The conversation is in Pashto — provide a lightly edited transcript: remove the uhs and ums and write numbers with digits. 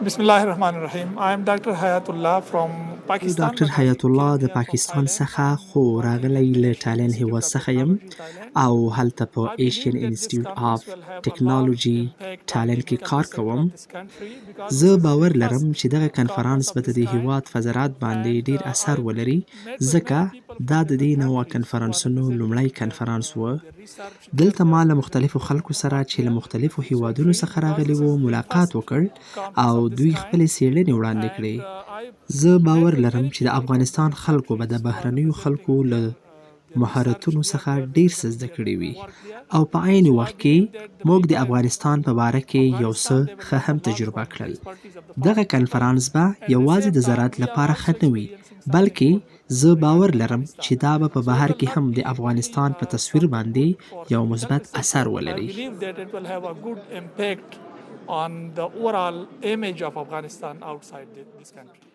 Bismillahirrahmanirrahim. I am Dr. Hayatullah from Pakistan. ډاکټر حیات الله د پاکستان څخه خو راغلی له ټایلند هیواد څخه یم او هلته په ایشین انسټیټیوټ آف ټیکنالوژي ټایلند کې کار کوم. زه باور لرم چې دغه کنفرانس به د دې هیواد فضرات باندې ډیر اثر ولري ځکه دا د دې نوع کنفرانسونو لومړی کنفرانس و. دلته ما له مختلفو خلکو سره چې له مختلفو هیوادونو څخه راغلي وو ملاقات وکړ او دوی خپلې څېړنې وړاندې کړې. زه باور لرم چې د افغانستان خلکو به د بهرنیو خلکو له مهارتونو څخه ډیر څه زده کړي وي او په عین وخت کې موږ د افغانستان په باره کې یو څه ښه هم تجربه کړل. دغه کنفرانس به یوازې د زراعت لپاره ښه نه وي بلکې زه باور لرم چې دا به په بهر کې هم د افغانستان په تصویر باندې یو مثبت اثر ولري. I believe that it will have a good impact on the overall image of Afghanistan outside this country.